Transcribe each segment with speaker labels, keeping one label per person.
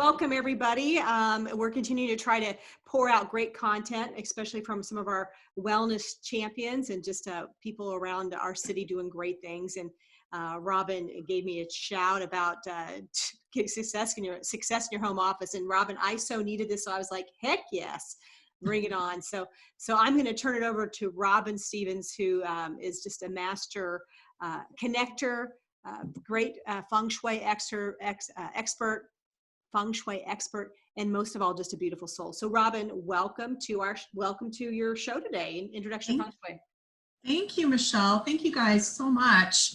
Speaker 1: welcome everybody. We're continuing to try to pour out great content, especially from some of our wellness champions and just people around our city doing great things. And Robyn gave me a shout about success in your home office. And Robyn, I so needed this, so I was like, heck yes, bring it on. So I'm going to turn it over to Robyn Stevens, who is just a master connector, great Feng Shui expert, Feng Shui expert, and most of all, just a beautiful soul. So Robyn, welcome to your show today, Introduction to Feng Shui.
Speaker 2: Thank you, Michelle. Thank you guys so much.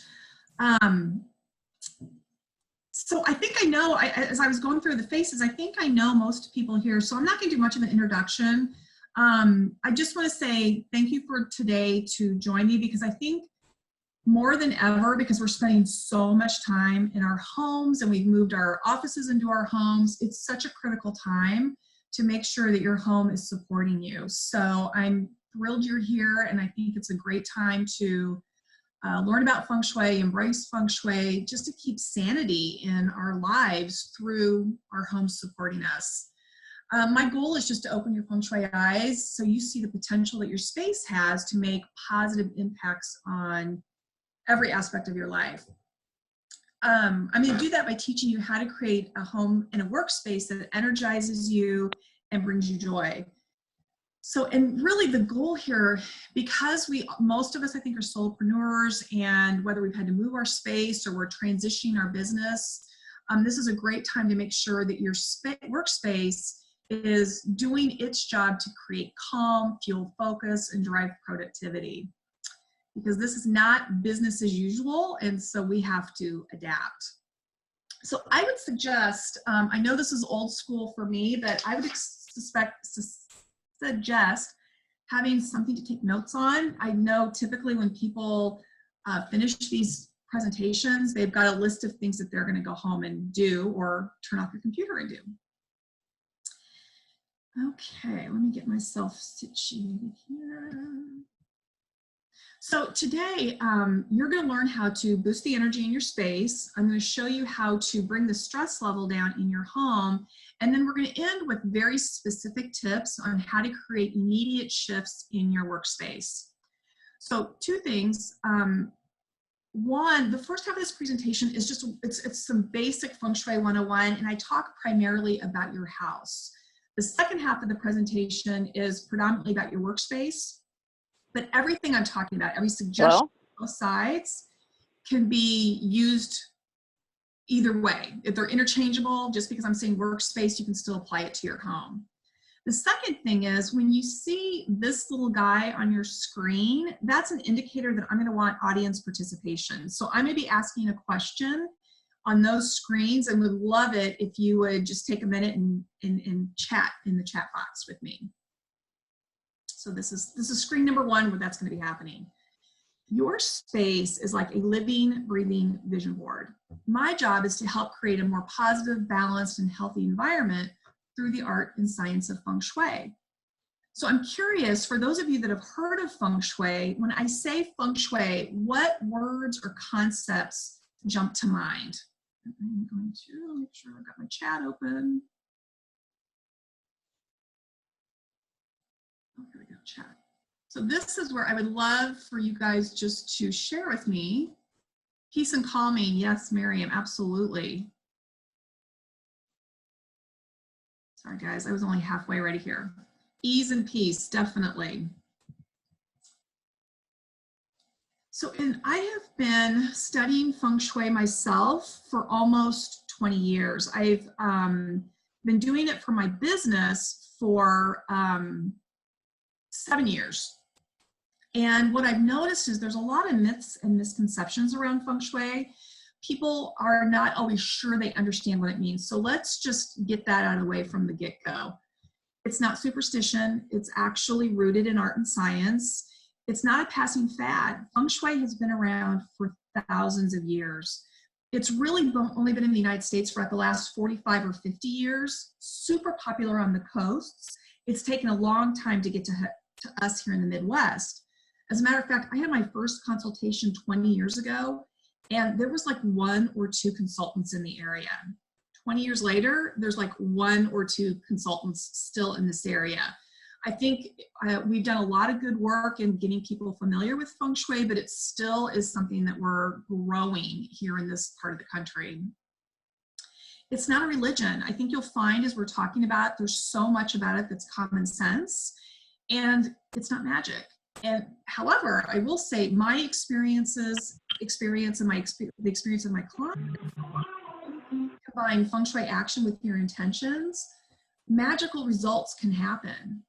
Speaker 2: So I think I know, as I was going through the faces, I think I know most people here, so I'm not going to do much of an introduction. I just want to say thank you for today to join me, because I think more than ever, because we're spending so much time in our homes and we've moved our offices into our homes, it's such a critical time to make sure that your home is supporting you. So I'm thrilled you're here, and I think it's a great time to learn about Feng Shui, embrace Feng Shui, just to keep sanity in our lives through our homes supporting us. My goal is just to open your Feng Shui eyes so you see the potential that your space has to make positive impacts on every aspect of your life. I'm going to do that by teaching you how to create a home and a workspace that energizes you and brings you joy. So, and really the goal here, because most of us, I think, are solopreneurs, and whether we've had to move our space or we're transitioning our business, this is a great time to make sure that your workspace is doing its job to create calm, fuel focus, and drive productivity. Because this is not business as usual, and so we have to adapt. So I would suggest, I know this is old school for me, but I would suggest having something to take notes on. I know typically when people finish these presentations, they've got a list of things that they're going to go home and do, or turn off your computer and do. Okay, let me get myself situated here. So today, you're going to learn how to boost the energy in your space. I'm going to show you how to bring the stress level down in your home. And then we're going to end with very specific tips on how to create immediate shifts in your workspace. So two things. One, the first half of this presentation is just, it's some basic Feng Shui 101, and I talk primarily about your house. The second half of the presentation is predominantly about your workspace. But everything I'm talking about, every suggestion on both sides, can be used either way. If they're interchangeable, just because I'm saying workspace, you can still apply it to your home. The second thing is, when you see this little guy on your screen, that's an indicator that I'm going to want audience participation. So I'm going to be asking a question on those screens, and would love it if you would just take a minute and chat in the chat box with me. So this is screen number one, where that's going to be happening. Your space is like a living, breathing vision board. My job is to help create a more positive, balanced, and healthy environment through the art and science of Feng Shui. So I'm curious, for those of you that have heard of Feng Shui, when I say Feng Shui, what words or concepts jump to mind? I'm going to make sure I've got my chat open. Oh, here we go, chat. So this is where I would love for you guys just to share with me. Peace and calming, yes, Miriam, absolutely. Sorry guys, I was only halfway ready here. Ease and peace, definitely. So, I have been studying Feng Shui myself for almost 20 years. I've been doing it for my business for 7 years. And what I've noticed is there's a lot of myths and misconceptions around Feng Shui. People are not always sure they understand what it means. So let's just get that out of the way from the get-go. It's not superstition. It's actually rooted in art and science. It's not a passing fad. Feng Shui has been around for thousands of years. It's really only been in the United States for like the last 45 or 50 years, super popular on the coasts. It's taken a long time to get to us here in the Midwest. As a matter of fact, I had my first consultation 20 years ago, and there was like 1 or 2 consultants in the area 20 years later, there's like 1 or 2 consultants still in this area. I think we've done a lot of good work in getting people familiar with Feng Shui, but it still is something that we're growing here in this part of the country. It's not a religion. I think you'll find as we're talking about, there's so much about it that's common sense, and it's not magic. And however, I will say my the experience of my clients, combine Feng Shui action with your intentions, magical results can happen.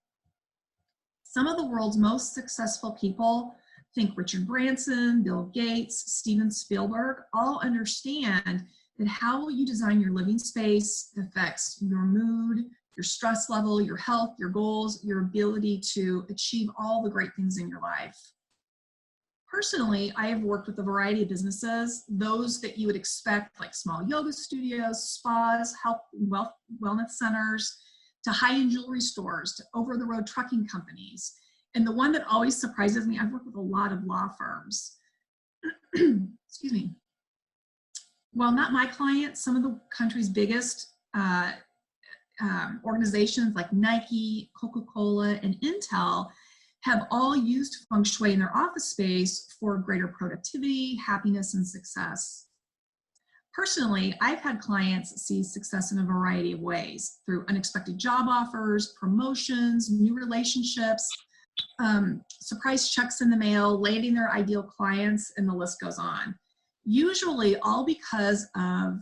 Speaker 2: Some of the world's most successful people, think Richard Branson, Bill Gates, Steven Spielberg, all understand that how you design your living space affects your mood, your stress level, your health, your goals, your ability to achieve all the great things in your life. Personally, I have worked with a variety of businesses, those that you would expect, like small yoga studios, spas, health, wellness centers, to high-end jewelry stores, to over-the-road trucking companies. And the one that always surprises me, I've worked with a lot of law firms. Excuse me. While not my clients, some of the country's biggest organizations like Nike, Coca-Cola, and Intel have all used Feng Shui in their office space for greater productivity, happiness, and success. Personally, I've had clients see success in a variety of ways, through unexpected job offers, promotions, new relationships, surprise checks in the mail, landing their ideal clients, and the list goes on. Usually all because of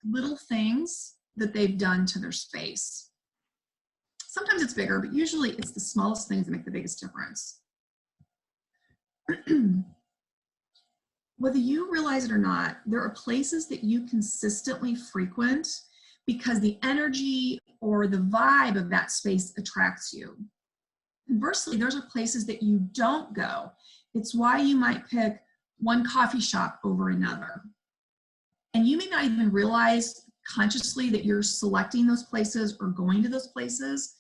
Speaker 2: little things that they've done to their space. Sometimes it's bigger, but usually it's the smallest things that make the biggest difference. Whether you realize it or not, there are places that you consistently frequent because the energy or the vibe of that space attracts you. Conversely, those are places that you don't go. It's why you might pick one coffee shop over another. And you may not even realize consciously that you're selecting those places or going to those places.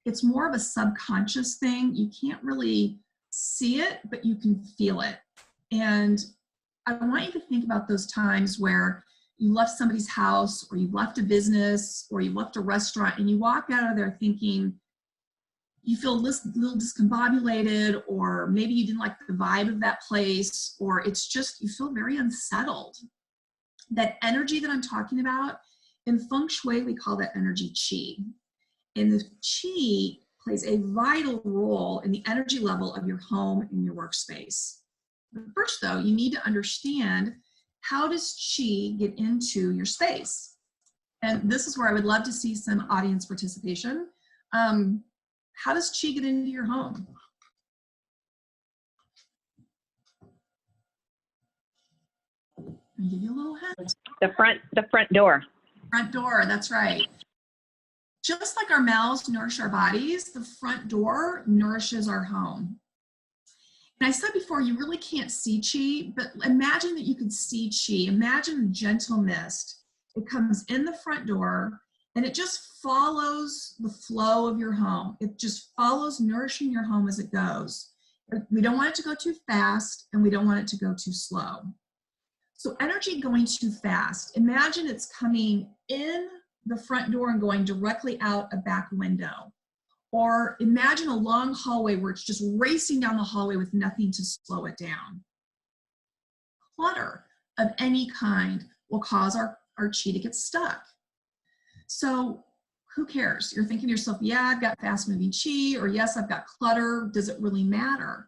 Speaker 2: It's more of a subconscious thing. You can't really see it, but you can feel it. And I want you to think about those times where you left somebody's house, or you left a business, or you left a restaurant, and you walk out of there thinking you feel a little discombobulated, or maybe you didn't like the vibe of that place, or it's just you feel very unsettled. That energy that I'm talking about, in Feng Shui, we call that energy Qi. And the Qi plays a vital role in the energy level of your home and your workspace. But first, though, you need to understand, how does Qi get into your space? And this is where I would love to see some audience participation. How does Qi get into your home? I'll give you a little hint.
Speaker 3: The front door.
Speaker 2: Front door, that's right. Just like our mouths nourish our bodies, the front door nourishes our home. And I said before, you really can't see Qi, but imagine that you could see Qi. Imagine a gentle mist. It comes in the front door, and it just follows the flow of your home. It just follows nourishing your home as it goes. We don't want it to go too fast, and we don't want it to go too slow. So energy going too fast, imagine it's coming in the front door and going directly out a back window. Or imagine a long hallway where it's just racing down the hallway with nothing to slow it down. Clutter of any kind will cause our Qi to get stuck. So who cares? You're thinking to yourself, yeah, I've got fast moving Qi, or yes, I've got clutter. Does it really matter?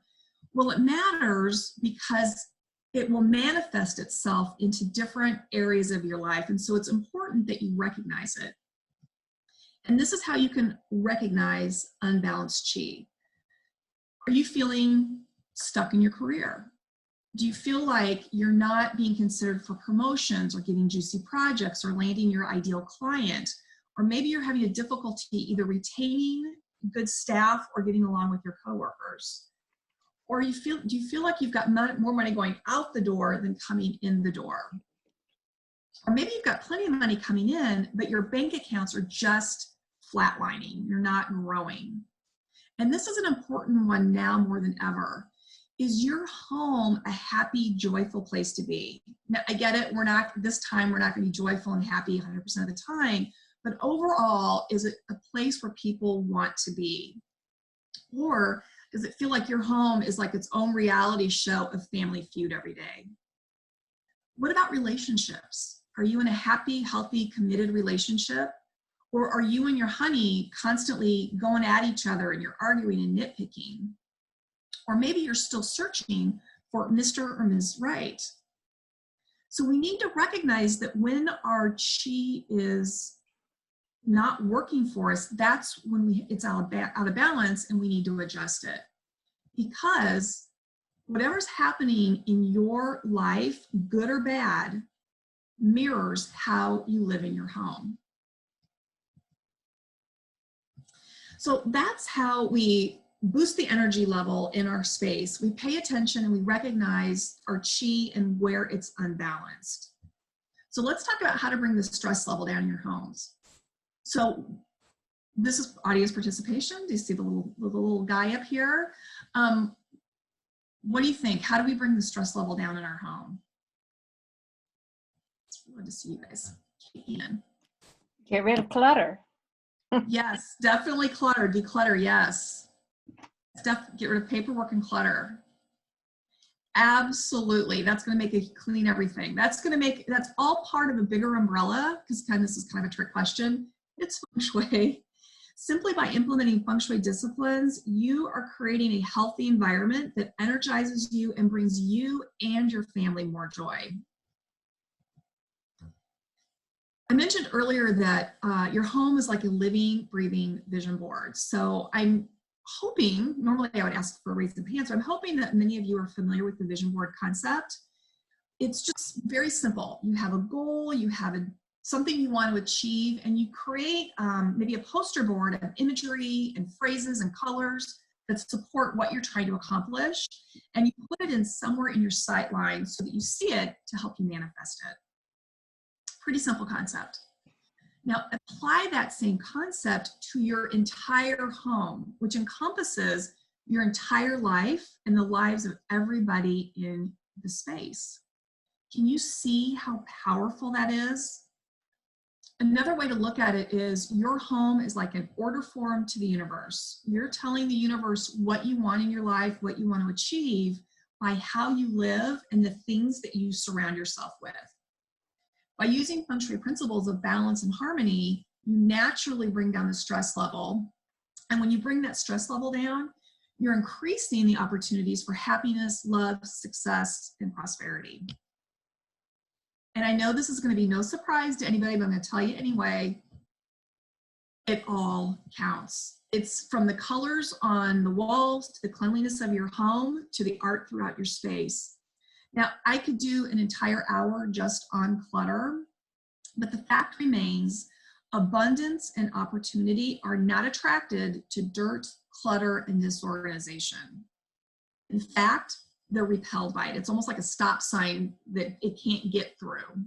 Speaker 2: Well, it matters because it will manifest itself into different areas of your life. And so it's important that you recognize it. And this is how you can recognize unbalanced Qi. Are you feeling stuck in your career? Do you feel like you're not being considered for promotions, or getting juicy projects, or landing your ideal client? Or maybe you're having a difficulty either retaining good staff or getting along with your coworkers. Or do you feel like you've got more money going out the door than coming in the door? Or maybe you've got plenty of money coming in, but your bank accounts are just flatlining. You're not growing. And this is an important one now more than ever. Is your home a happy, joyful place to be? Now, I get it. We're not going to be joyful and happy 100% of the time, but overall, is it a place where people want to be? Or does it feel like your home is like its own reality show of Family Feud every day? What about relationships? Are you in a happy, healthy, committed relationship? Or are you and your honey constantly going at each other and you're arguing and nitpicking? Or maybe you're still searching for Mr. or Ms. Right. So we need to recognize that when our chi is not working for us, that's when it's out of balance and we need to adjust it. Because whatever's happening in your life, good or bad, mirrors how you live in your home. So that's how we boost the energy level in our space. We pay attention and we recognize our chi and where it's unbalanced. So let's talk about how to bring the stress level down in your homes. So this is audience participation. Do you see the little guy up here? What do you think? How do we bring the stress level down in our home? It's good to see you guys.
Speaker 3: Get rid of clutter.
Speaker 2: Yes, definitely clutter, declutter, yes. Get rid of paperwork and clutter. Absolutely, that's gonna make it clean everything. That's all part of a bigger umbrella, because this is kind of a trick question. It's Feng Shui. Simply by implementing Feng Shui disciplines, you are creating a healthy environment that energizes you and brings you and your family more joy. I mentioned earlier that your home is like a living, breathing vision board. So I'm hoping, normally I would ask for a raise of hands, so I'm hoping that many of you are familiar with the vision board concept. It's just very simple. You have a goal, you have something you want to achieve, and you create maybe a poster board of imagery and phrases and colors that support what you're trying to accomplish, and you put it in somewhere in your sight line so that you see it to help you manifest it. Pretty simple concept. Now apply that same concept to your entire home, which encompasses your entire life and the lives of everybody in the space. Can you see how powerful that is? Another way to look at it is your home is like an order form to the universe. You're telling the universe what you want in your life, what you want to achieve by how you live and the things that you surround yourself with. By using Feng Shui principles of balance and harmony, you naturally bring down the stress level. And when you bring that stress level down, you're increasing the opportunities for happiness, love, success, and prosperity. And I know this is going to be no surprise to anybody, but I'm going to tell you anyway, it all counts. It's from the colors on the walls, to the cleanliness of your home, to the art throughout your space. Now, I could do an entire hour just on clutter, but the fact remains, abundance and opportunity are not attracted to dirt, clutter, and disorganization. In fact, they're repelled by it. It's almost like a stop sign that it can't get through.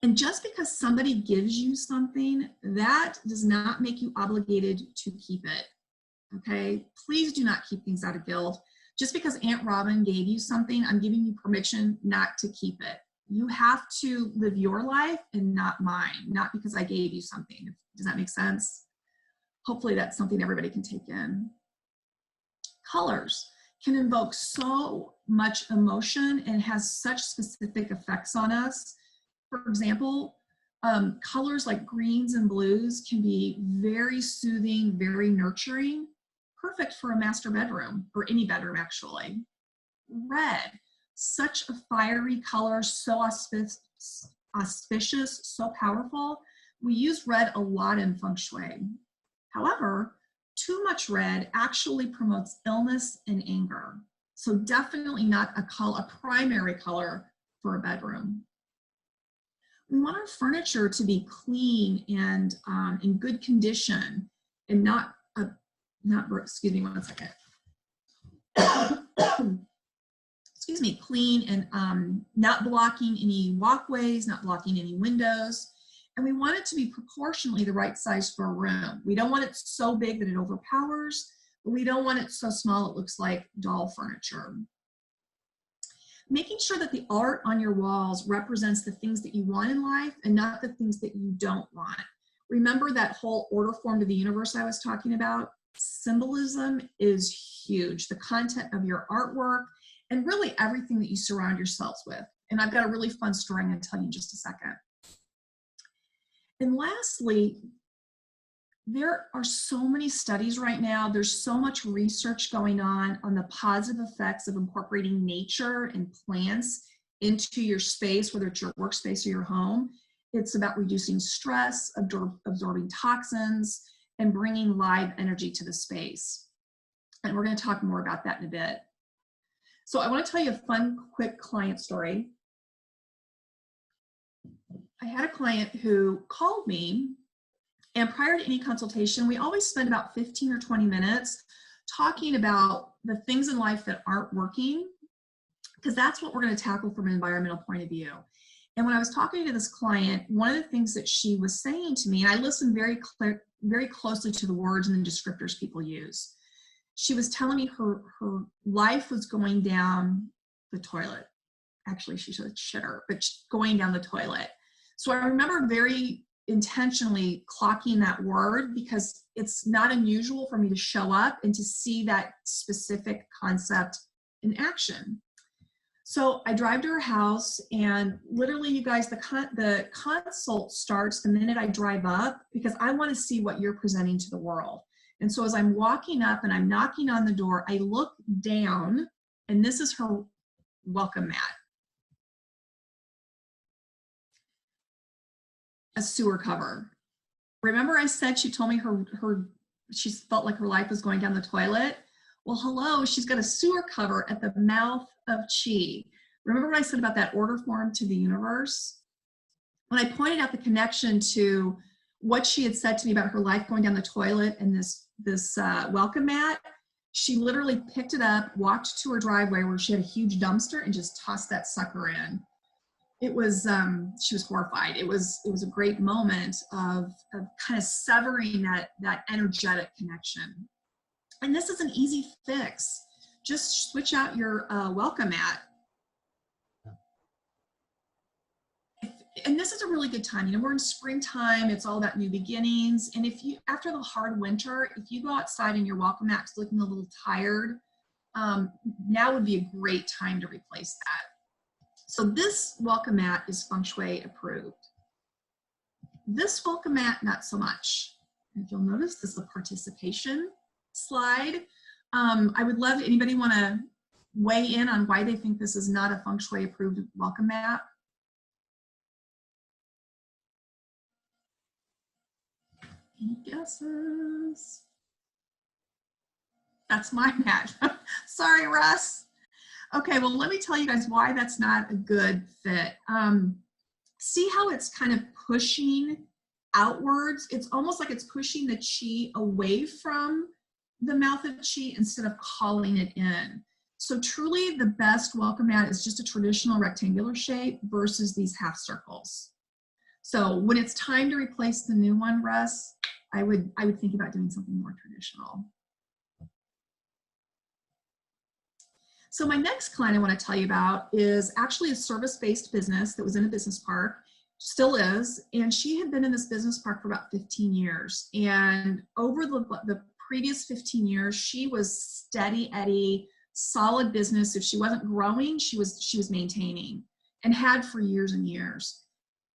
Speaker 2: And just because somebody gives you something, that does not make you obligated to keep it, okay? Please do not keep things out of guilt. Just because Aunt Robyn gave you something, I'm giving you permission not to keep it. You have to live your life and not mine, not because I gave you something. Does that make sense? Hopefully that's something everybody can take in. Colors can invoke so much emotion and has such specific effects on us. For example, colors like greens and blues can be very soothing, very nurturing, perfect for a master bedroom, or any bedroom actually. Red, such a fiery color, so auspicious, so powerful. We use red a lot in Feng Shui. However, too much red actually promotes illness and anger. So definitely not a primary color for a bedroom. We want our furniture to be clean and in good condition, and not excuse me one second. Excuse me, clean and not blocking any walkways, not blocking any windows. And we want it to be proportionally the right size for a room. We don't want it so big that it overpowers. We don't want it so small it looks like doll furniture. Making sure that the art on your walls represents the things that you want in life and not the things that you don't want. Remember that whole order form to the universe I was talking about? Symbolism is huge. The content of your artwork and really everything that you surround yourselves with. And I've got a really fun story I'm going to tell you in just a second. And lastly, there are so many studies right now. There's so much research going on the positive effects of incorporating nature and plants into your space, whether it's your workspace or your home. It's about reducing stress, absorbing toxins, and bringing live energy to the space. And we're going to talk more about that in a bit. So I want to tell you a fun, quick client story. I had a client who called me, and prior to any consultation, we always spend about 15 or 20 minutes talking about the things in life that aren't working, because that's what we're going to tackle from an environmental point of view. And when I was talking to this client, one of the things that she was saying to me, and I listened very closely to the words and the descriptors people use. She was telling me her life was going down the toilet. Actually, she said shitter, but going down the toilet. So I remember very intentionally clocking that word because it's not unusual for me to show up and to see that specific concept in action. So I drive to her house, and literally, you guys, the consult starts the minute I drive up because I want to see what you're presenting to the world. And so as I'm walking up and I'm knocking on the door, I look down, and this is her welcome mat. A sewer cover. Remember I said she told me she felt like her life was going down the toilet? Well, hello, she's got a sewer cover at the mouth of Chi. Remember what I said about that order form to the universe? When I pointed out the connection to what she had said to me about her life going down the toilet and this welcome mat, she literally picked it up, walked to her driveway where she had a huge dumpster, and just tossed that sucker in. It was, she was horrified. It was a great moment of kind of severing that energetic connection. And this is an easy fix. Just switch out your welcome mat. And this is a really good time. You know, we're in springtime. It's all about new beginnings. And if you, after the hard winter, if you go outside and your welcome mat's looking a little tired, now would be a great time to replace that. So this welcome mat is Feng Shui approved. This welcome mat, not so much. And if you'll notice, this is a participation slide. I would love, anybody want to weigh in on why they think this is not a Feng Shui approved welcome mat? Any guesses? That's my mat. Sorry, Russ. Okay, well, let me tell you guys why that's not a good fit. See how it's kind of pushing outwards? It's almost like it's pushing the Chi away from the mouth of Chi instead of calling it in. So truly the best welcome mat is just a traditional rectangular shape versus these half circles. So when it's time to replace the new one, Russ, I would think about doing something more traditional. So my next client I want to tell you about is actually a service-based business that was in a business park, still is, and she had been in this business park for about 15 years. And over the previous 15 years, she was steady Eddie, solid business. If she wasn't growing, she was maintaining, and had for years and years.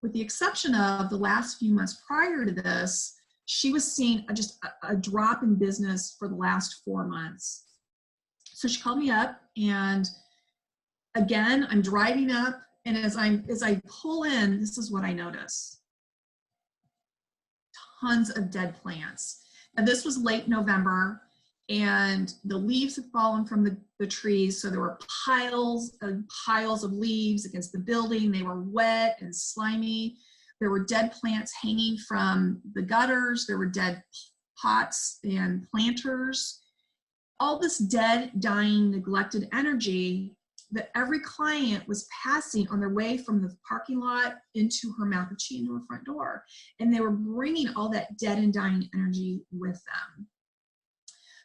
Speaker 2: With the exception of the last few months prior to this, she was seeing just a drop in business for the last 4 months. So she called me up, and again, I'm driving up, and as I pull in, this is what I notice. Tons of dead plants. And this was late November, and the leaves had fallen from the trees, so there were piles and piles of leaves against the building. They were wet and slimy. There were dead plants hanging from the gutters. There were dead pots and planters. All this dead, dying, neglected energy that every client was passing on their way from the parking lot into her mouth of Chi, into her front door. And they were bringing all that dead and dying energy with them.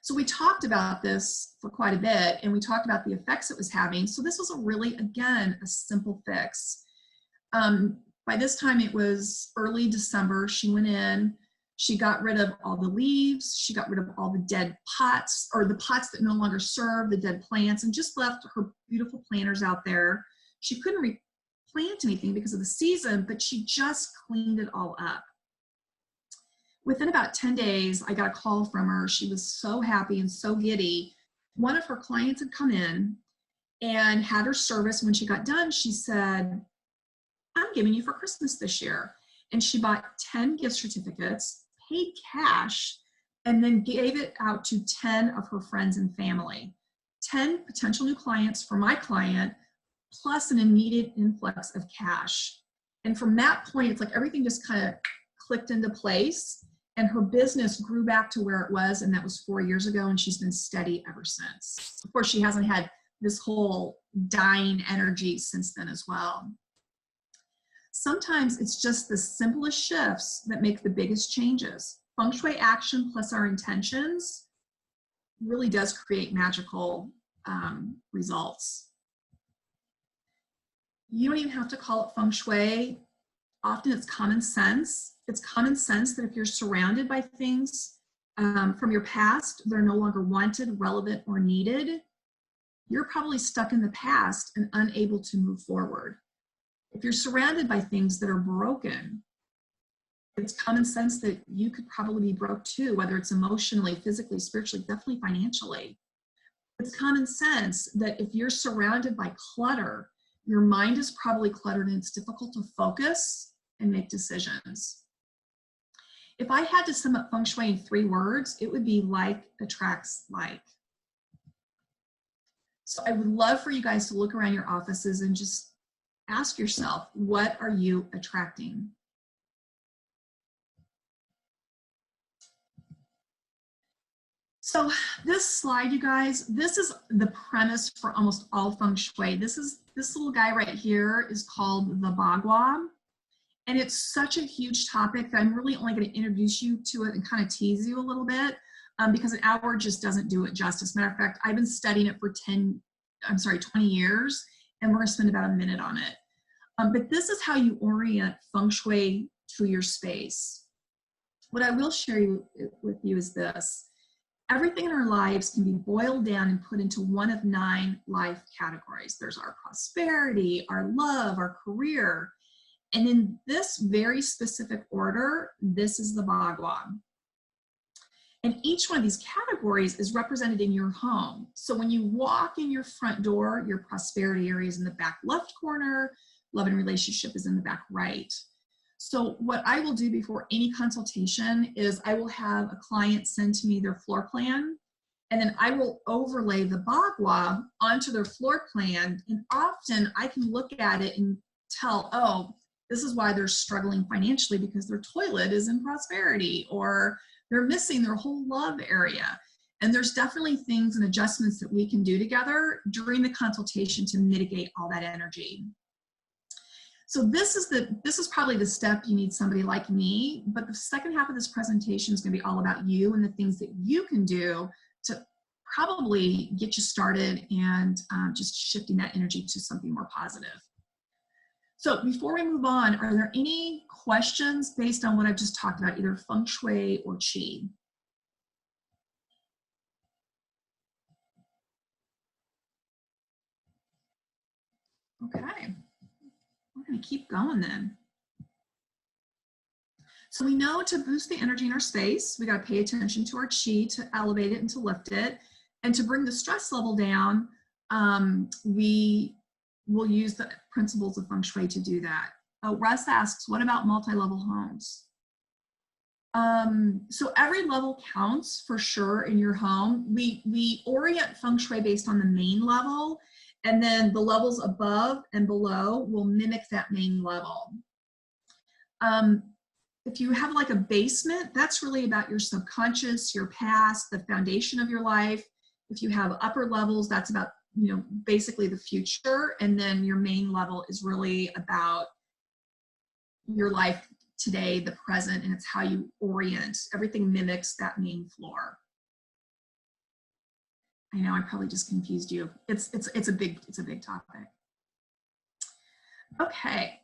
Speaker 2: So we talked about this for quite a bit, and we talked about the effects it was having. So this was a really, again, a simple fix. By this time, it was early December. She went in, she got rid of all the leaves, she got rid of all the dead pots, or the pots that no longer serve, the dead plants, and just left her beautiful planters out there. She couldn't replant anything because of the season, but she just cleaned it all up. Within about 10 days, I got a call from her. She was so happy and so giddy. One of her clients had come in and had her service. When she got done, she said, I'm giving you for Christmas this year. And she bought 10 gift certificates, paid cash, and then gave it out to 10 of her friends and family. 10 potential new clients for my client, plus an immediate influx of cash. And from that point, it's like everything just kind of clicked into place. And her business grew back to where it was, and that was 4 years ago, and she's been steady ever since. Of course, she hasn't had this whole dying energy since then as well. Sometimes it's just the simplest shifts that make the biggest changes. Feng Shui action plus our intentions really does create magical results. You don't even have to call it Feng Shui. Often it's common sense. It's common sense that if you're surrounded by things from your past, they're no longer wanted, relevant, or needed, you're probably stuck in the past and unable to move forward. If you're surrounded by things that are broken, it's common sense that you could probably be broke too, whether it's emotionally, physically, spiritually, definitely financially. It's common sense that if you're surrounded by clutter, your mind is probably cluttered and it's difficult to focus and make decisions. If I had to sum up Feng Shui in 3 words, it would be like attracts like. So I would love for you guys to look around your offices and just ask yourself, what are you attracting? So this slide, you guys, this is the premise for almost all Feng Shui. This little guy right here is called the Bagua. And it's such a huge topic that I'm really only going to introduce you to it and kind of tease you a little bit because an hour just doesn't do it justice. Matter of fact, I've been studying it for 20 years, and we're going to spend about a minute on it. But this is how you orient Feng Shui to your space. What I will share with you is this. Everything in our lives can be boiled down and put into one of 9 life categories. There's our prosperity, our love, our career. And in this very specific order, this is the Bagua. And each one of these categories is represented in your home. So when you walk in your front door, your prosperity area is in the back left corner, love and relationship is in the back right. So what I will do before any consultation is I will have a client send to me their floor plan, and then I will overlay the Bagua onto their floor plan. And often I can look at it and tell, oh, this is why they're struggling financially, because their toilet is in prosperity, or they're missing their whole love area. And there's definitely things and adjustments that we can do together during the consultation to mitigate all that energy. So this is probably the step you need somebody like me, but the second half of this presentation is going to be all about you and the things that you can do to probably get you started and just shifting that energy to something more positive. So before we move on, are there any questions based on what I've just talked about, either Feng Shui or Qi? Okay, we're going to keep going then. So we know to boost the energy in our space, we got to pay attention to our Qi to elevate it and to lift it. And to bring the stress level down, we will use the principles of Feng Shui to do that. Russ asks, what about multi-level homes? So every level counts for sure in your home. We orient Feng Shui based on the main level, and then the levels above and below will mimic that main level. If you have like a basement, that's really about your subconscious, your past, the foundation of your life. If you have upper levels, that's about, you know, basically the future. And then your main level is really about your life today, the present, and it's how you orient. Everything mimics that main floor. I know I probably just confused you. It's a big topic. Okay.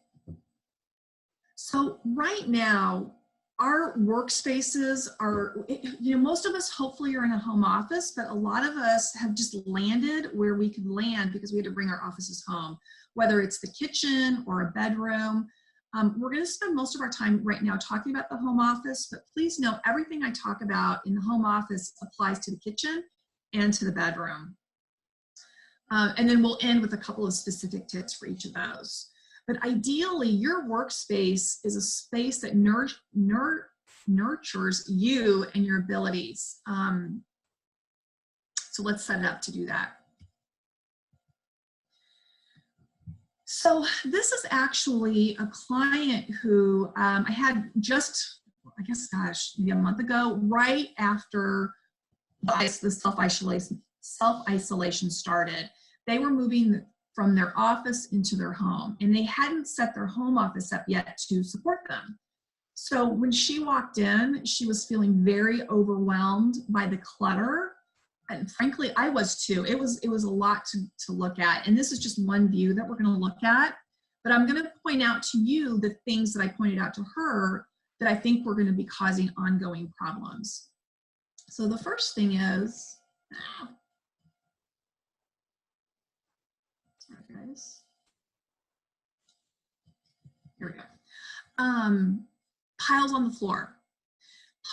Speaker 2: So right now, our workspaces are, most of us hopefully are in a home office, but a lot of us have just landed where we could land because we had to bring our offices home, whether it's the kitchen or a bedroom. We're going to spend most of our time right now talking about the home office, but please know everything I talk about in the home office applies to the kitchen and to the bedroom. And then we'll end with a couple of specific tips for each of those. But ideally, your workspace is a space that nurtures you and your abilities. So let's set it up to do that. So this is actually a client who I had just, I guess, gosh, maybe a month ago, right after the self-isolation started. They were moving from their office into their home, and they hadn't set their home office up yet to support them. So when she walked in, she was feeling very overwhelmed by the clutter. And frankly, I was too. It was a lot to look at. And this is just one view that we're going to look at. But I'm going to point out to you the things that I pointed out to her that I think were going to be causing ongoing problems. So the first thing is, sorry guys. Here we go. Piles on the floor.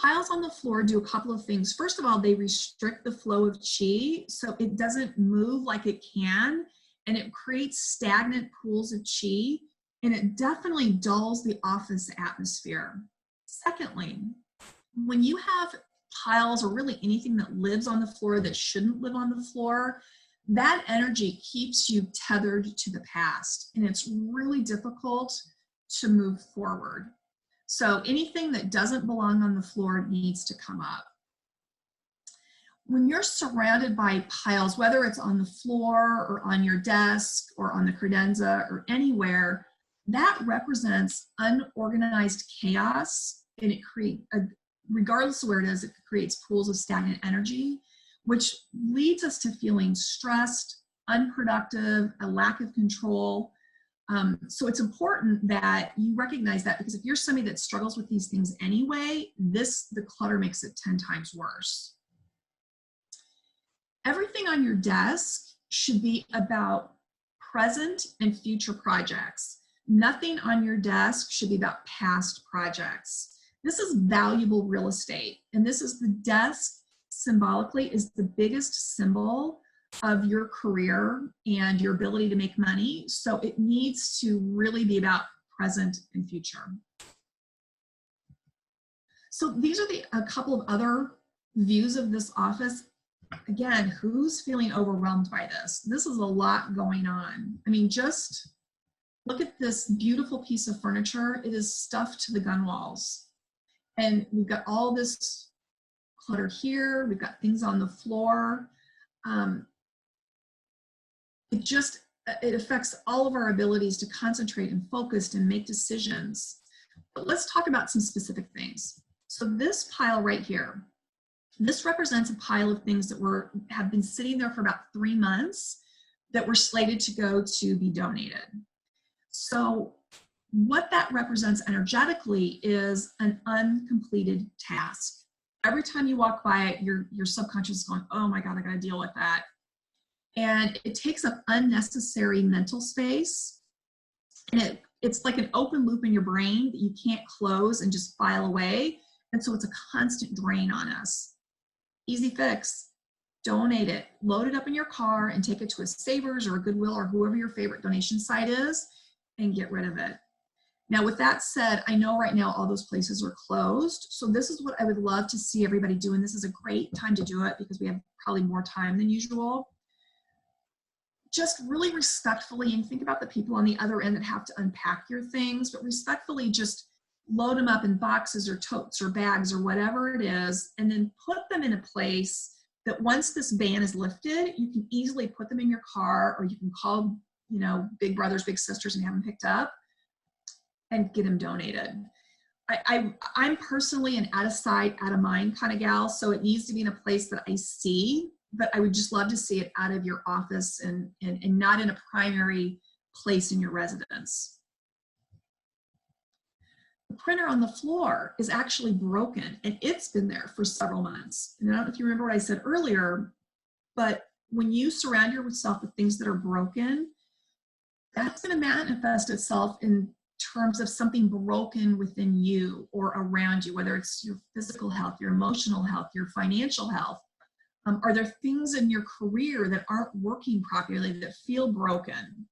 Speaker 2: Piles on the floor do a couple of things. First of all, they restrict the flow of chi, so it doesn't move like it can, and it creates stagnant pools of chi, and it definitely dulls the office atmosphere. Secondly, when you have piles or really anything that lives on the floor that shouldn't live on the floor, that energy keeps you tethered to the past, and it's really difficult to move forward. So anything that doesn't belong on the floor needs to come up. When you're surrounded by piles, whether it's on the floor or on your desk or on the credenza or anywhere, that represents unorganized chaos, and it creates, regardless of where it is, it creates pools of stagnant energy, which leads us to feeling stressed, unproductive, a lack of control. So it's important that you recognize that, because if you're somebody that struggles with these things anyway, the clutter makes it 10 times worse. Everything on your desk should be about present and future projects. Nothing on your desk should be about past projects. This is valuable real estate, and this is the desk symbolically is the biggest symbol of your career and your ability to make money. So it needs to really be about present and future. So these are a couple of other views of this office. Again, who's feeling overwhelmed by this? This is a lot going on. I mean, just look at this beautiful piece of furniture. It is stuffed to the gun walls. And we've got all this clutter here. We've got things on the floor. It affects all of our abilities to concentrate and focus and make decisions. But let's talk about some specific things. So this pile right here, this represents a pile of things that have been sitting there for about 3 months that were slated to go to be donated. So what that represents energetically is an uncompleted task. Every time you walk by it, your subconscious is going, oh my God, I gotta deal with that. And it takes up unnecessary mental space. And it's like an open loop in your brain that you can't close and just file away. And so it's a constant drain on us. Easy fix, donate it. Load it up in your car and take it to a Savers or a Goodwill or whoever your favorite donation site is and get rid of it. Now, with that said, I know right now all those places are closed. So this is what I would love to see everybody do. And this is a great time to do it because we have probably more time than usual. Just really respectfully, and think about the people on the other end that have to unpack your things, but respectfully just load them up in boxes or totes or bags or whatever it is, and then put them in a place that once this ban is lifted, you can easily put them in your car, or you can call, big brothers, big sisters and have them picked up and get them donated. I'm personally an out of sight, out of mind kind of gal, so it needs to be in a place that I see but I would just love to see it out of your office and not in a primary place in your residence. The printer on the floor is actually broken, and it's been there for several months. And I don't know if you remember what I said earlier, but when you surround yourself with things that are broken, that's going to manifest itself in terms of something broken within you or around you, whether it's your physical health, your emotional health, your financial health. Are there things in your career that aren't working properly, that feel broken?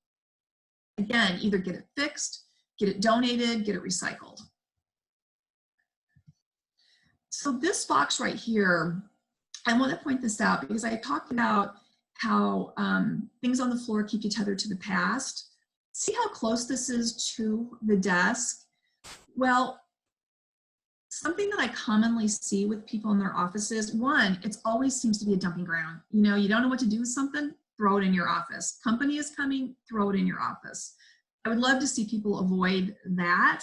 Speaker 2: Again, either get it fixed, get it donated, get it recycled. So this box right here, I want to point this out because I talked about how things on the floor keep you tethered to the past. See how close this is to the desk? Well, something that I commonly see with people in their offices, one, it always seems to be a dumping ground. You know, you don't know what to do with something, throw it in your office. Company is coming, throw it in your office. I would love to see people avoid that.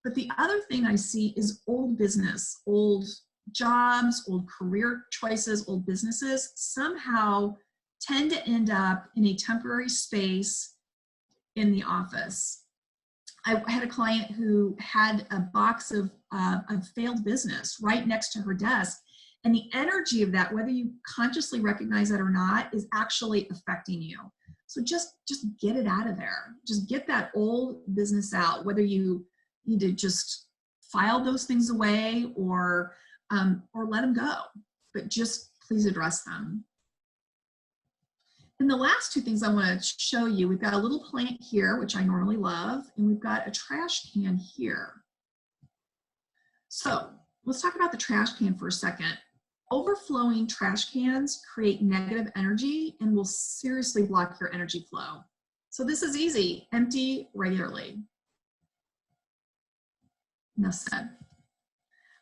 Speaker 2: But the other thing I see is old business, old jobs, old career choices, old businesses somehow tend to end up in a temporary space in the office. I had a client who had a box of failed business right next to her desk, and the energy of that, whether you consciously recognize it or not, is actually affecting you. So just get it out of there. Just get that old business out, whether you need to just file those things away or let them go, but just please address them. And the last two things I want to show you, we've got a little plant here, which I normally love, and we've got a trash can here. So let's talk about the trash can for a second. Overflowing trash cans create negative energy and will seriously block your energy flow. So this is easy, empty regularly. Enough said.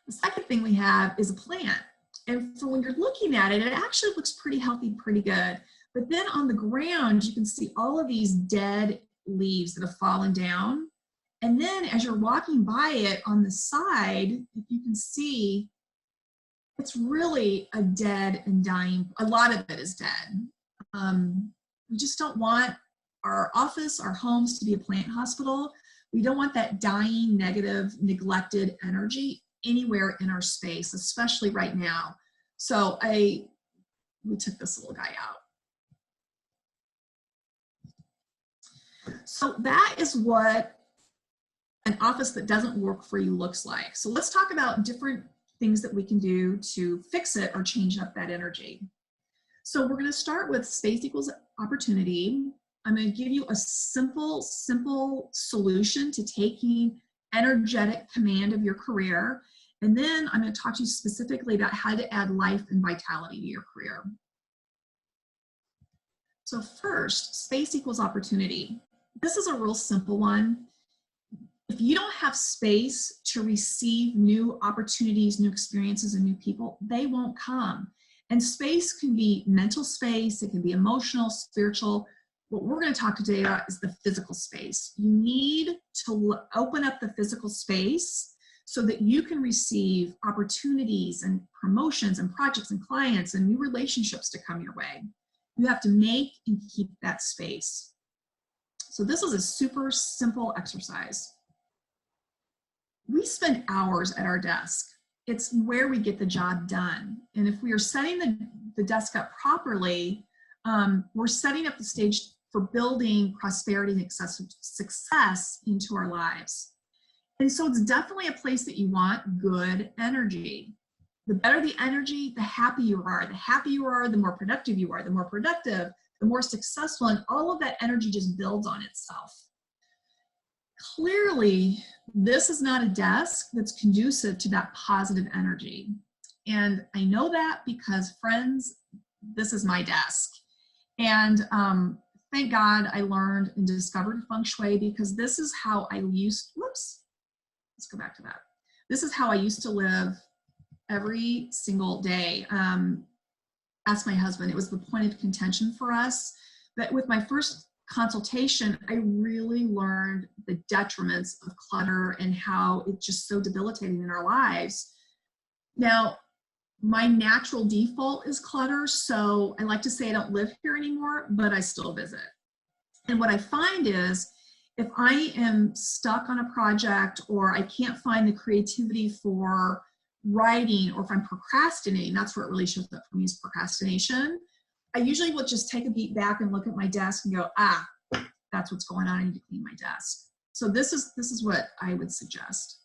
Speaker 2: The second thing we have is a plant. And so when you're looking at it, it actually looks pretty healthy, pretty good. But then on the ground, you can see all of these dead leaves that have fallen down. And then as you're walking by it on the side, if you can see, it's really a dead and dying, a lot of it is dead. We just don't want our office, our homes to be a plant hospital. We don't want that dying, negative, neglected energy anywhere in our space, especially right now. So we took this little guy out. So that is what an office that doesn't work for you looks like. So let's talk about different things that we can do to fix it or change up that energy. So we're going to start with space equals opportunity. I'm going to give you a simple solution to taking energetic command of your career. And then I'm going to talk to you specifically about how to add life and vitality to your career. So first, space equals opportunity. This is a real simple one. If you don't have space to receive new opportunities, new experiences, and new people, they won't come. And space can be mental space, it can be emotional, spiritual. What we're going to talk today about is the physical space. You need to open up the physical space so that you can receive opportunities and promotions and projects and clients and new relationships to come your way. You have to make and keep that space. So this is a super simple exercise. We spend hours at our desk. It's where we get the job done. And if we are setting the desk up properly, we're setting up the stage for building prosperity and success into our lives. And so it's definitely a place that you want good energy. The better the energy, the happier you are. The happier you are, the more productive you are. The more productive, the more successful, and all of that energy just builds on itself. Clearly, this is not a desk that's conducive to that positive energy. And I know that because, friends, this is my desk. And thank God I learned and discovered Feng Shui, because this is how I used, whoops, let's go back to that. This is how I used to live every single day. Ask my husband, it was the point of contention for us. But with my first consultation, I really learned the detriments of clutter and how it's just so debilitating in our lives. Now, My natural default is clutter, so I like to say I don't live here anymore, but I still visit. And what I find is if I am stuck on a project or I can't find the creativity for writing, or if I'm procrastinating, that's where it really shows up for me, is procrastination. I usually will just take a beat back and look at my desk and go, that's what's going on. I need to clean my desk. So this is what I would suggest.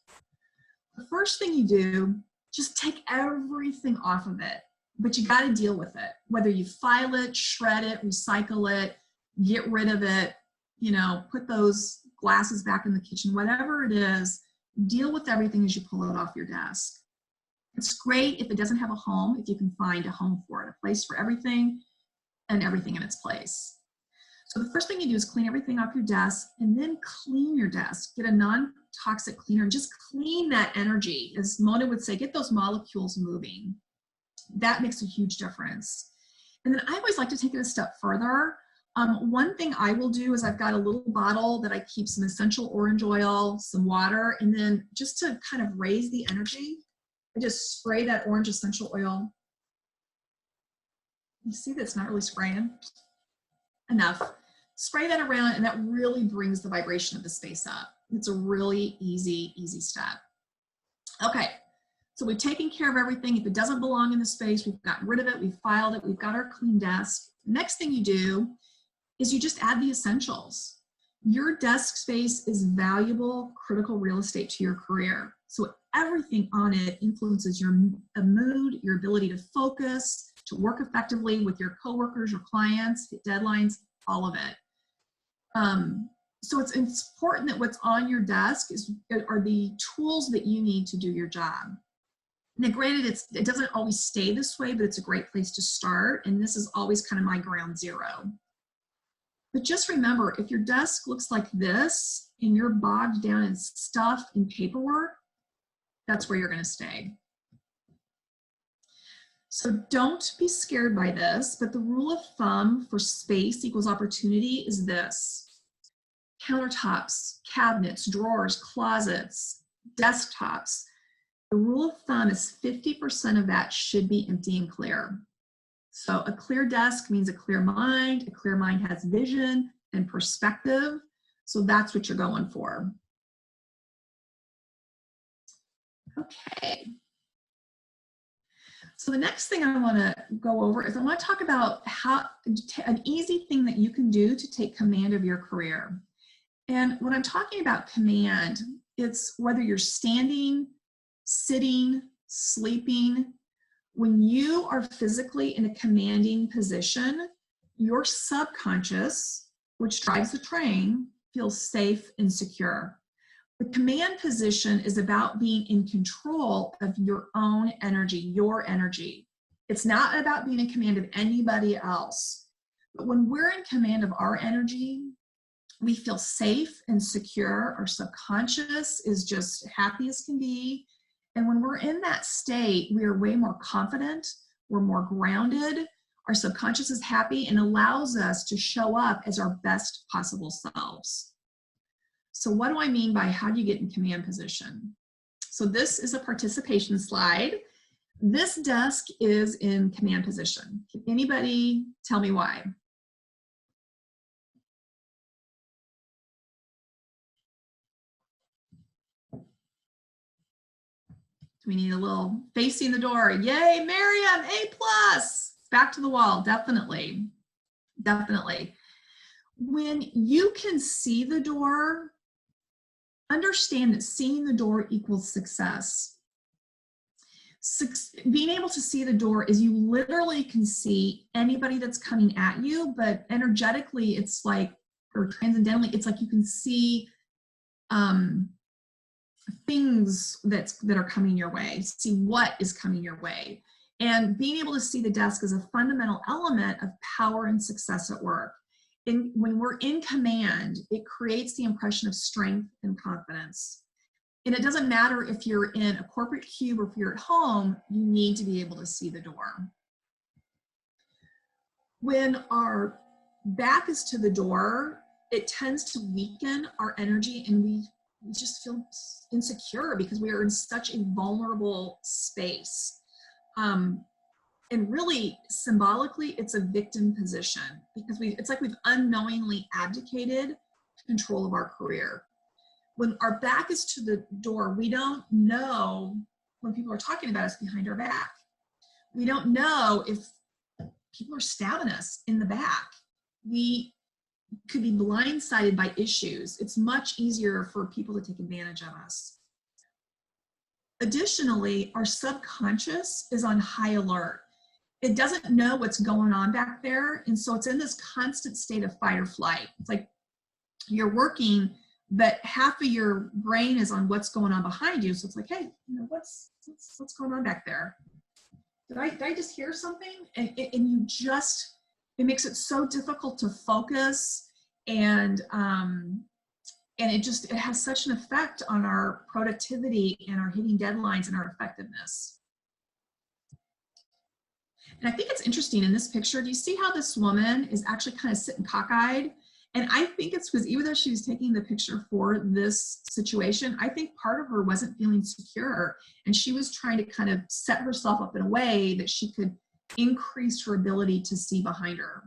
Speaker 2: The first thing you do, just take everything off of it, but you got to deal with it. Whether you file it, shred it, recycle it, get rid of it, you know, put those glasses back in the kitchen, whatever it is, deal with everything as you pull it off your desk. It's great if it doesn't have a home, if you can find a home for it, a place for everything and everything in its place. So the first thing you do is clean everything off your desk, and then clean your desk. Get a non-toxic cleaner and just clean that energy. As Mona would say, get those molecules moving. That makes a huge difference. And then I always like to take it a step further. One thing I will do is I've got a little bottle that I keep some essential orange oil, some water, and then just to kind of raise the energy, I just spray that orange essential oil. You see that's not really spraying? Enough. Spray that around, and that really brings the vibration of the space up. It's a really easy step. Okay, so we've taken care of everything. If it doesn't belong in the space, we've gotten rid of it, we've filed it, we've got our clean desk. Next thing you do is you just add the essentials. Your desk space is valuable, critical real estate to your career. So everything on it influences your mood, your ability to focus, to work effectively with your coworkers, your clients, hit deadlines, all of it. So it's important that what's on your desk are the tools that you need to do your job. Now, granted, it doesn't always stay this way, but it's a great place to start. And this is always kind of my ground zero. But just remember, if your desk looks like this and you're bogged down in stuff and paperwork, that's where you're going to stay. So don't be scared by this, but the rule of thumb for space equals opportunity is this. Countertops, cabinets, drawers, closets, desktops. The rule of thumb is 50% of that should be empty and clear. So a clear desk means a clear mind. A clear mind has vision and perspective. So that's what you're going for. Okay. So the next thing I want to go over is I want to talk about how an easy thing that you can do to take command of your career. And when I'm talking about command, it's whether you're standing, sitting, sleeping. When you are physically in a commanding position, your subconscious, which drives the train, feels safe and secure. The command position is about being in control of your own energy, your energy. It's not about being in command of anybody else. But when we're in command of our energy, we feel safe and secure. Our subconscious is just happy as can be. And when we're in that state, we are way more confident, we're more grounded, our subconscious is happy and allows us to show up as our best possible selves. So what do I mean by how do you get in command position? So this is a participation slide. This desk is in command position. Can anybody tell me why? We need a little facing the door. Yay, Miriam, A+. Back to the wall, definitely. Definitely. When you can see the door, understand that seeing the door equals success. Being able to see the door is you literally can see anybody that's coming at you, but energetically it's like, or transcendentally, it's like you can see things that are coming your way, see what is coming your way. And being able to see the desk is a fundamental element of power and success at work. And when we're in command, it creates the impression of strength and confidence. And it doesn't matter if you're in a corporate cube or if you're at home, you need to be able to see the door. When our back is to the door, it tends to weaken our energy and we just feel insecure because we are in such a vulnerable space. And really symbolically, it's a victim position because it's like we've unknowingly abdicated control of our career. When our back is to the door, we don't know when people are talking about us behind our back. We don't know if people are stabbing us in the back. We could be blindsided by issues. It's much easier for people to take advantage of us. Additionally, our subconscious is on high alert. It doesn't know what's going on back there. And so it's in this constant state of fight or flight. It's like you're working, but half of your brain is on what's going on behind you. So it's like, hey, what's going on back there? Did I just hear something? And you just, it makes it so difficult to focus, and it has such an effect on our productivity and our hitting deadlines and our effectiveness. And I think it's interesting in this picture, do you see how this woman is actually kind of sitting cockeyed? And I think it's because even though she was taking the picture for this situation, I think part of her wasn't feeling secure. And she was trying to kind of set herself up in a way that she could increase her ability to see behind her.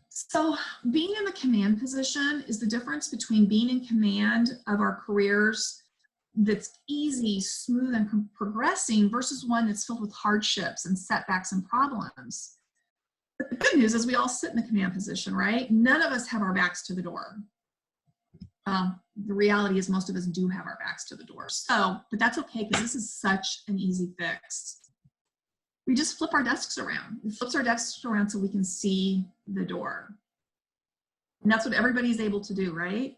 Speaker 2: So being in the command position is the difference between being in command of our careers that's easy, smooth, and progressing versus one that's filled with hardships and setbacks and problems. But the good news is we all sit in the command position, right? None of us have our backs to the door. The reality is most of us do have our backs to the door. But that's okay because this is such an easy fix. We just flip our desks around. It flips our desks around so we can see the door. And that's what everybody's able to do, right?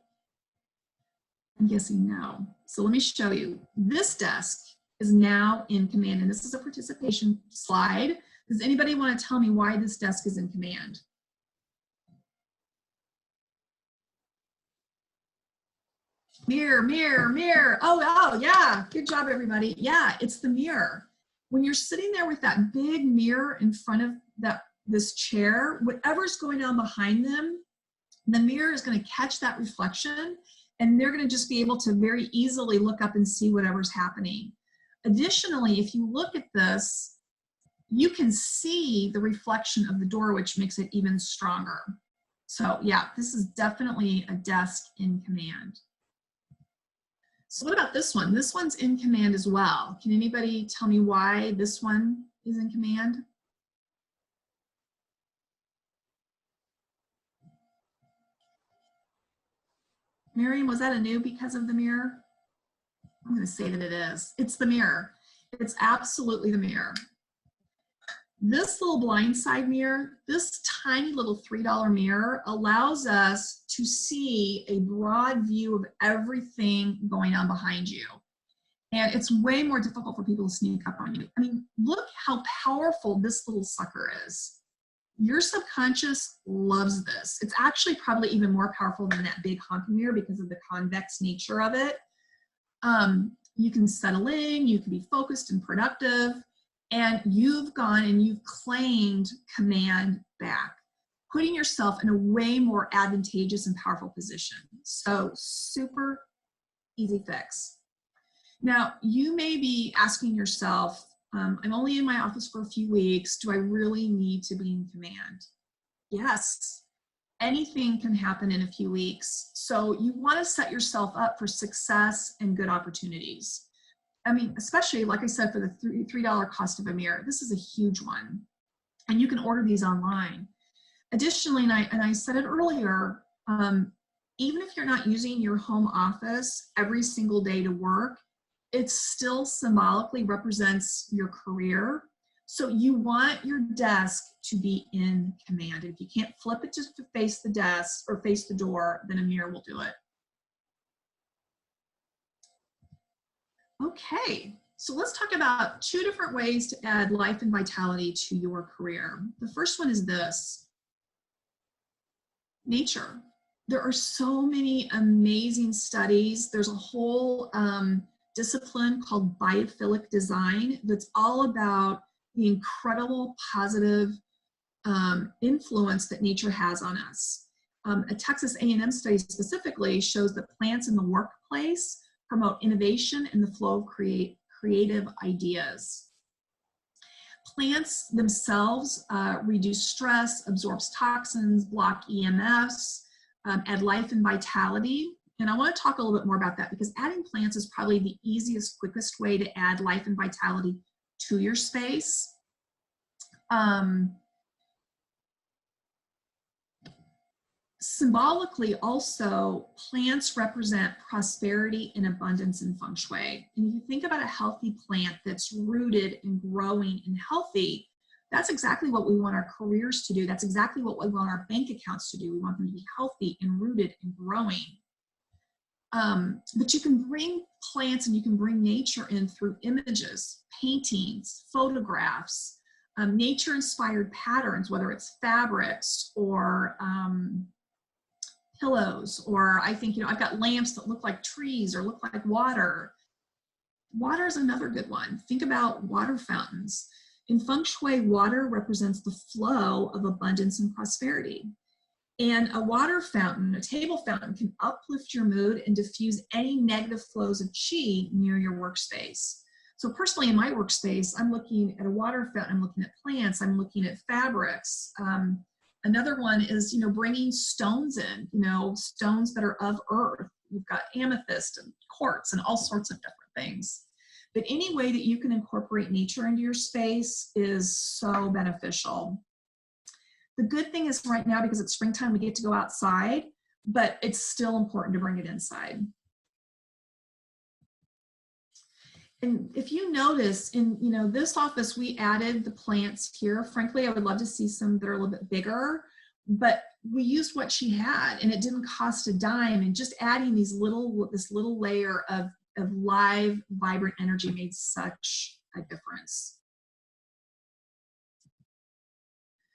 Speaker 2: I'm guessing no. So let me show you. This desk is now in command, and this is a participation slide. Does anybody want to tell me why this desk is in command? Mirror, mirror, mirror. Oh, yeah. Good job, everybody. Yeah, it's the mirror. When you're sitting there with that big mirror in front of this chair, whatever's going on behind them, the mirror is going to catch that reflection, and they're going to just be able to very easily look up and see whatever's happening. Additionally, if you look at this, you can see the reflection of the door, which makes it even stronger. So yeah, this is definitely a desk in command. So what about this one? This one's in command as well. Can anybody tell me why this one is in command? Miriam, was that a new because of the mirror? I'm going to say that it is. It's the mirror. It's absolutely the mirror. This little blindside mirror, this tiny little $3 mirror allows us to see a broad view of everything going on behind you. And it's way more difficult for people to sneak up on you. I mean, look how powerful this little sucker is. Your subconscious loves this. It's actually probably even more powerful than that big honking mirror because of the convex nature of it. You can settle in, you can be focused and productive, and you've gone and you've claimed command back, putting yourself in a way more advantageous and powerful position. So super easy fix. Now, you may be asking yourself, I'm only in my office for a few weeks. Do I really need to be in command? Yes, anything can happen in a few weeks. So you want to set yourself up for success and good opportunities. I mean, especially, like I said, for the $3 cost of a mirror, this is a huge one. And you can order these online. Additionally, and I said it earlier, even if you're not using your home office every single day to work, it still symbolically represents your career. So you want your desk to be in command. If you can't flip it just to face the desk or face the door, then a mirror will do it. Okay, so let's talk about 2 different ways to add life and vitality to your career. The first one is this: nature. There are so many amazing studies. There's a whole discipline called biophilic design that's all about the incredible positive influence that nature has on us. A Texas A&M study specifically shows that plants in the workplace promote innovation and the flow of creative ideas. Plants themselves reduce stress, absorbs toxins, block EMFs, add life and vitality. And I want to talk a little bit more about that because adding plants is probably the easiest, quickest way to add life and vitality to your space. Symbolically also, plants represent prosperity and abundance in Feng Shui. And if you think about a healthy plant that's rooted and growing and healthy, that's exactly what we want our careers to do. That's exactly what we want our bank accounts to do. We want them to be healthy and rooted and growing. But you can bring plants and you can bring nature in through images, paintings, photographs, nature-inspired patterns, whether it's fabrics or pillows, or I think, I've got lamps that look like trees or look like water. Water is another good one. Think about water fountains. In Feng Shui, water represents the flow of abundance and prosperity. And a water fountain, a table fountain, can uplift your mood and diffuse any negative flows of chi near your workspace. So personally in my workspace, I'm looking at a water fountain, I'm looking at plants, I'm looking at fabrics. Another one is, bringing stones in, stones that are of earth. You've got amethyst and quartz and all sorts of different things. But any way that you can incorporate nature into your space is so beneficial. The good thing is right now, because it's springtime, we get to go outside, but it's still important to bring it inside. And if you notice in, this office, we added the plants here. Frankly, I would love to see some that are a little bit bigger, but we used what she had and it didn't cost a dime. And just adding this little layer of live, vibrant energy made such a difference.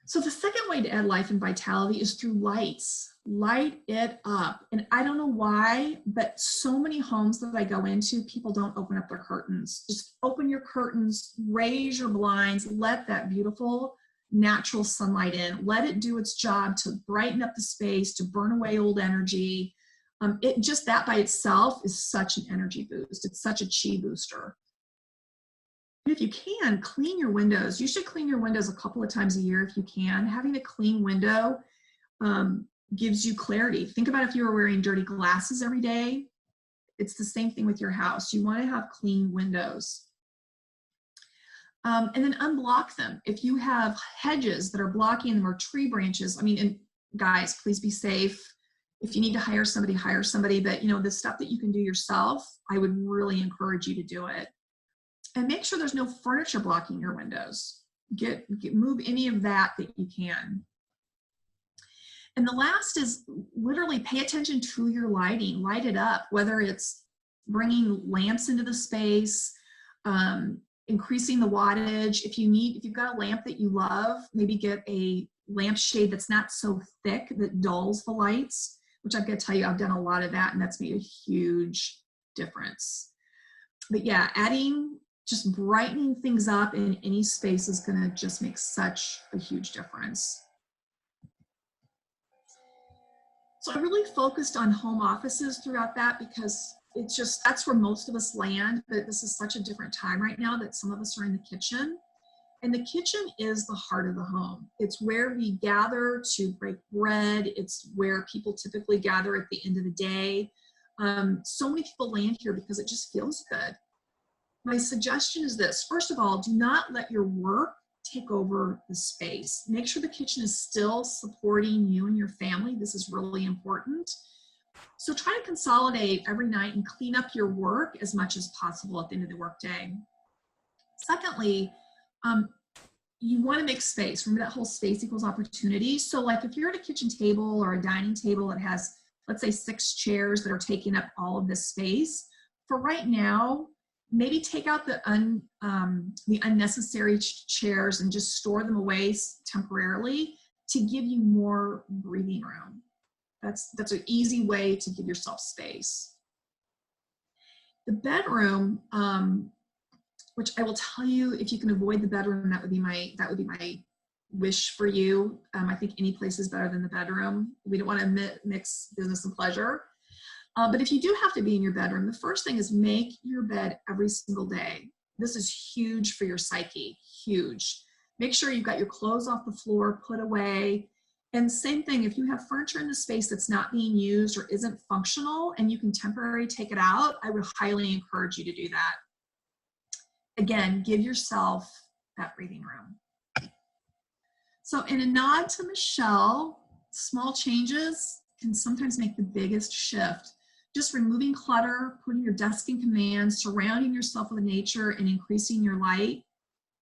Speaker 2: So the second way to add life and vitality is through lights. Light it up. And I don't know why, but so many homes that I go into, people don't open up their curtains. Just open your curtains, raise your blinds, let that beautiful natural sunlight in. Let it do its job to brighten up the space, to burn away old energy. Just that by itself is such an energy boost. It's such a chi booster. If you can, clean your windows. You should clean your windows a couple of times a year if you can. Having a clean window gives you clarity. Think about if you were wearing dirty glasses every day. It's the same thing with your house. You want to have clean windows. And then unblock them. If you have hedges that are blocking them or tree branches, and guys, please be safe. If you need to hire somebody, hire somebody. But the stuff that you can do yourself, I would really encourage you to do it. And make sure there's no furniture blocking your windows. Move any of that you can. And the last is literally pay attention to your lighting. Light it up, whether it's bringing lamps into the space, increasing the wattage. If you've got a lamp that you love, maybe get a lampshade that's not so thick that dulls the lights, which I've got to tell you, I've done a lot of that and that's made a huge difference. But yeah, just brightening things up in any space is going to just make such a huge difference. So I really focused on home offices throughout that because that's where most of us land, but this is such a different time right now that some of us are in the kitchen. And the kitchen is the heart of the home. It's where we gather to break bread. It's where people typically gather at the end of the day. So many people land here because it just feels good. My suggestion is this. First of all, do not let your work take over the space. Make sure the kitchen is still supporting you and your family. This is really important. So try to consolidate every night and clean up your work as much as possible at the end of the workday. Secondly, you want to make space. Remember that whole space equals opportunity. So like if you're at a kitchen table or a dining table that has, let's say 6 chairs that are taking up all of this space, for right now, maybe take out the unnecessary chairs and just store them away temporarily to give you more breathing room. That's an easy way to give yourself space. The bedroom, which I will tell you, if you can avoid the bedroom, that would be my wish for you. I think any place is better than the bedroom. We don't want to mix business and pleasure. But if you do have to be in your bedroom, the first thing is make your bed every single day. This is huge for your psyche, huge. Make sure you've got your clothes off the floor, put away. And same thing, if you have furniture in the space that's not being used or isn't functional and you can temporarily take it out, I would highly encourage you to do that. Again, give yourself that breathing room. So in a nod to Michelle, small changes can sometimes make the biggest shift. Just removing clutter, putting your desk in command, surrounding yourself with nature, and increasing your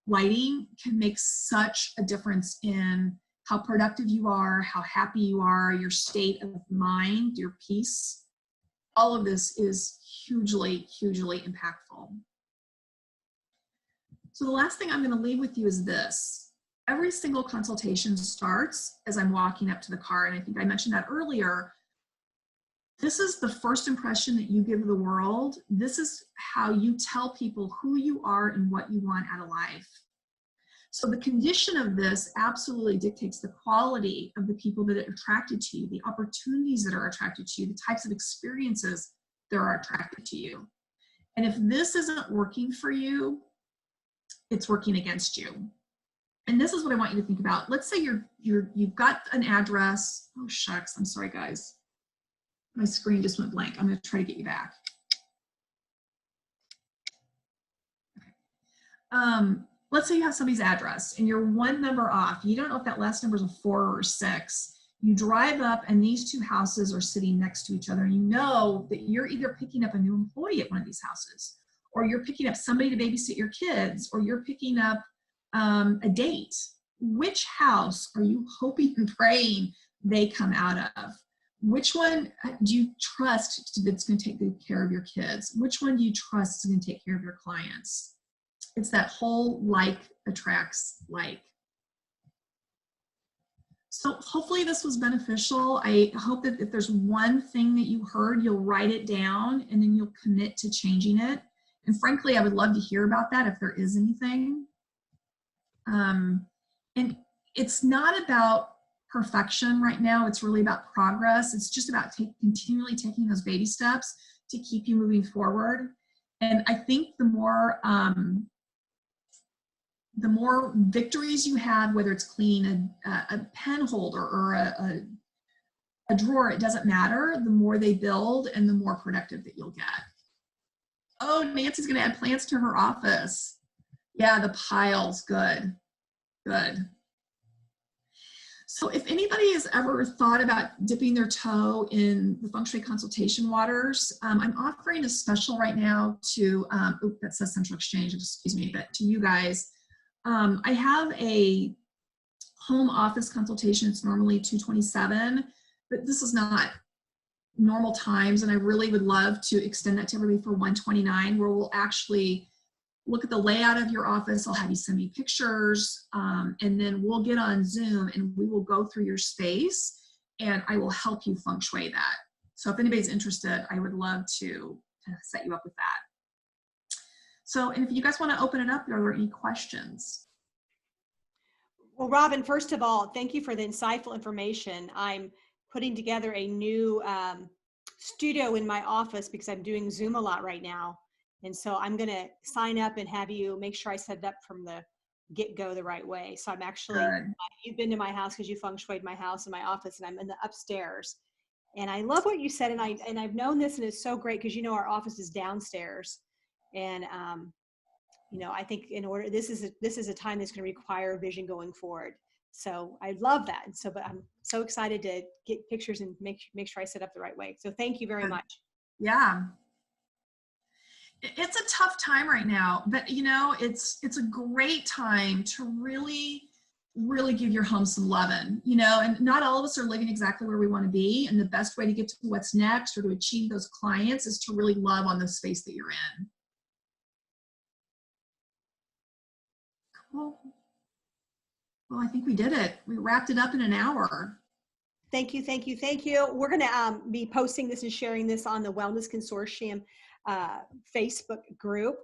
Speaker 2: lighting can make such a difference in how productive you are, how happy you are, your state of mind, your peace. All of this is hugely, hugely impactful. So the last thing I'm going to leave with you is this. Every single consultation starts as I'm walking up to the car, and I think I mentioned that earlier. This is the first impression that you give the world. This is how you tell people who you are and what you want out of life. So the condition of this absolutely dictates the quality of the people that are attracted to you, the opportunities that are attracted to you, the types of experiences that are attracted to you. And if this isn't working for you, it's working against you. And this is what I want you to think about. Let's say you've got an address. Oh shucks, I'm sorry guys. My screen just went blank. I'm going to try to get you back. Okay. Let's say you have somebody's address and you're one number off. You don't know if that last number is a 4 or a 6. You drive up and these two houses are sitting next to each other. And you know that you're either picking up a new employee at one of these houses, or you're picking up somebody to babysit your kids, or you're picking up a date. Which house are you hoping and praying they come out of? Which one do you trust that's going to take good care of your kids? Which one do you trust is going to take care of your clients? It's that whole like attracts like. So hopefully this was beneficial. I hope that if there's one thing that you heard, you'll write it down and then you'll commit to changing it. And frankly, I would love to hear about that if there is anything. And it's not about perfection right now. It's really about progress. It's just about continually taking those baby steps to keep you moving forward. And I think the more victories you have, whether it's cleaning a pen holder or a drawer, it doesn't matter. The more they build and the more productive that you'll get. Oh, Nancy's going to add plants to her office. Yeah, the piles. Good. Good. So if anybody has ever thought about dipping their toe in the Feng Shui consultation waters, I'm offering a special right now to, that says Central Exchange, excuse me, but to you guys. I have a home office consultation. It's normally $227, but this is not normal times, and I really would love to extend that to everybody for $129, where we'll actually look at the layout of your office. I'll have you send me pictures, and then we'll get on Zoom and we will go through your space and I will help you feng shui that. So if anybody's interested, I would love to set you up with that. So, and if you guys want to open it up, are there any questions?
Speaker 1: Well, Robyn, first of all, thank you for the insightful information. I'm putting together a new studio in my office because I'm doing Zoom a lot right now. And so I'm going to sign up and have you make sure I set it up from the get-go the right way. So I'm actually, you've been to my house because you feng shuied my house and my office, and I'm in the upstairs. And I love what you said. And I've known this, and it's so great because, you know, our office is downstairs. And, you know, I think this is a time that's going to require vision going forward. So I love that. And so, but I'm so excited to get pictures and make sure I set up the right way. So thank you very much.
Speaker 2: Yeah. It's a tough time right now, but you know, it's a great time to really give your home some loving, you know, and not all of us are living exactly where we want to be. And the best way to get to what's next or to achieve those clients is to really love on the space that you're in. Cool. Well, I think we did it. We wrapped it up in an hour.
Speaker 1: Thank you, thank you, thank you. We're going to be posting this and sharing this on the Wellness Consortium Facebook group.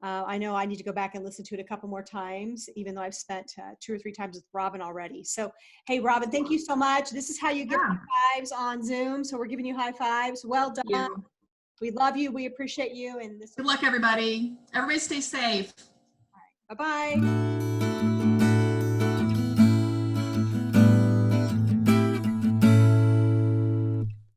Speaker 1: I know I need to go back and listen to it a couple more times, even though I've spent 2 or 3 times with Robyn already. So, hey, Robyn, thank you so much. This is how you give
Speaker 2: Yeah.
Speaker 1: high fives on Zoom. So we're giving you high fives. Well done.
Speaker 2: You.
Speaker 1: We love you. We appreciate you. And this.
Speaker 2: Good luck, everybody. Everybody stay safe.
Speaker 1: Bye-bye.